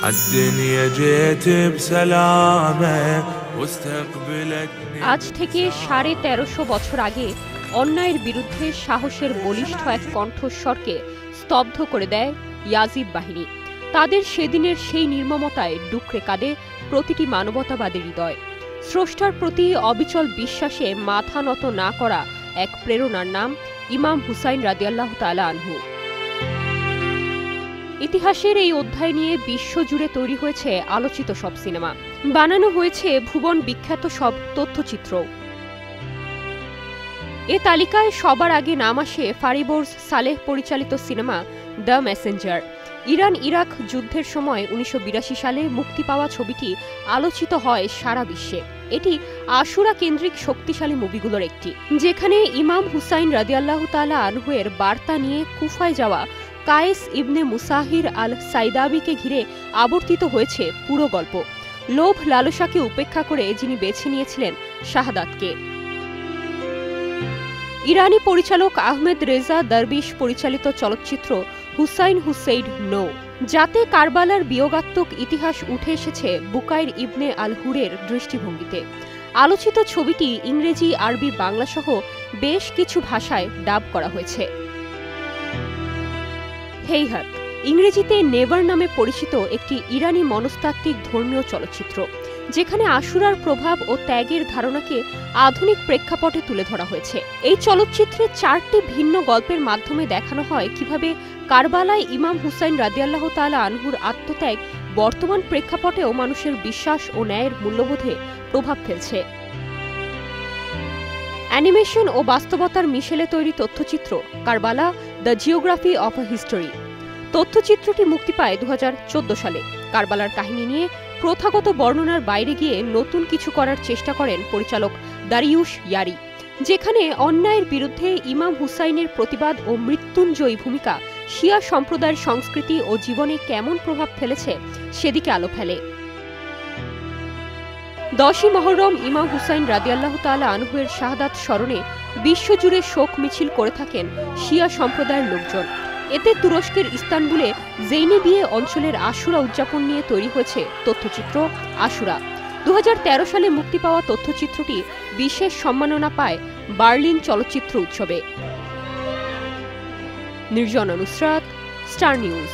عالدنيا جيت بسلامة واستقبلتني। আজ থেকে ১৩৫০ বছর আগে অন্যায়ের বিরুদ্ধে সাহসের বলিষ্ঠ এক কণ্ঠস্বরকে স্তব্ধ করে দেয় ইয়াজিদ বাহিনী। তাদের সেদিনের সেই নির্মমতায় ডুকরে কাঁদে প্রতিটি মানবতাবাদী হৃদয়। স্রষ্টার প্রতি অবিচল বিশ্বাসে মাথা নত না করা এক প্রেরণার নাম ইমাম হুসাইন রাদিয়াল্লাহু তাআলা আনহু। ইতিহাসের এই অধ্যায় নিয়ে বিশ্বজুড়ে তৈরি হয়েছে আলোচিত সব সিনেমা, বানানো হয়েছে ভুবন বিখ্যাত সব তথ্যচিত্র। এ তালিকায় সবার আগে নাম আসে ফারিবর্জ সালেহ পরিচালিত cinema the Messenger. Iran Iraq যুদ্ধের সময় ১৯৮২ সালে মুক্তি পাওয়া ছবিটি আলোচিত হয় সারা বিশ্বে। এটি আশুরা কেন্দ্রিক শক্তিশালী মুভিগুলোর একটি, যেখানে ইমাম হুসাইন রাদিয়াল্লাহু তাআলা আনহু এর বার্তা নিয়ে কুফায় যাওয়া কায়েস ইবনে মুসাহির আল সাইদাবিকে ঘিরে আবর্তিত হয়েছে পুরো গল্প। লোভ লালসাকে উপেক্ষা করে যিনি বেছে নিয়েছিলেন শাহাদাতকে। ইরানি পরিচালক আহমেদ রেজা দরবিশ পরিচালিত চলচ্চিত্র হুসাইন হুসেইন নো, যাতে কারবালার বিয়োগাত্মক ইতিহাস উঠে এসেছে বুকাইর ইবনে আল হুরের দৃষ্টিভঙ্গিতে। আলোচিত ছবিটি ইংরেজি, আরবি, বাংলাসহ বেশ কিছু ভাষায় ডাব করা হয়েছে। হেইহাত ইংরেজিতে নেভার নামে পরিচিত একটি ইরানি মনস্তাত্ত্বিক ধর্মীয় চলচ্চিত্র, যেখানে আশুরার প্রভাব ও ত্যাগের ধারণাকে আধুনিক প্রেক্ষাপটে তুলে ধরা হয়েছে। এই চলচ্চিত্রে ৪টি ভিন্ন গল্পের মাধ্যমে দেখানো হয় কিভাবে কারবালায় ইমাম হুসাইন রাদিয়াল্লাহু তাআলা আনহুর আত্মত্যাগ বর্তমান প্রেক্ষাপটেও মানুষের বিশ্বাস ও ন্যায়ের মূল্যবোধে প্রভাব ফেলছে। অ্যানিমেশন ও বাস্তবতার মিশেলে তৈরি তথ্যচিত্র Karbala the geography of a history. তথ্যচিত্রটি মুক্তি পায় ২০১৪ সালে। কারবালার কাহিনী নিয়ে প্রথাগত বর্ণনার বাইরে গিয়ে নতুন কিছু করার চেষ্টা করেন পরিচালক দারিউশ ইয়ারি, যেখানে অন্যায়ের বিরুদ্ধে ইমাম হুসাইনের প্রতিবাদ ও মৃত্যুঞ্জয়ী ভূমিকা শিয়া সম্প্রদায়ের সংস্কৃতি ও জীবনে কেমন প্রভাব ফেলেছে সেদিকে আলো ফেলে। ১০ই মুহররম ইমাম হুসাইন রাদিয়াল্লাহু তাআলা আনহু এর শাহাদাত স্মরণে বিশ্বজুড়ে শোক মিছিল করে থাকেন শিয়া সম্প্রদায়ের লোকজন। এতে তুরস্কের ইস্তানবুলে জেইনেবিয়ে অঞ্চলের আশুরা উদযাপন নিয়ে তৈরি হয়েছে তথ্যচিত্র আশুরা। ২০১৩ সালে মুক্তি পাওয়া তথ্যচিত্রটি বিশেষ সম্মাননা পায় বার্লিন চলচ্চিত্র উৎসবে। Nirjona Nusrat, star news.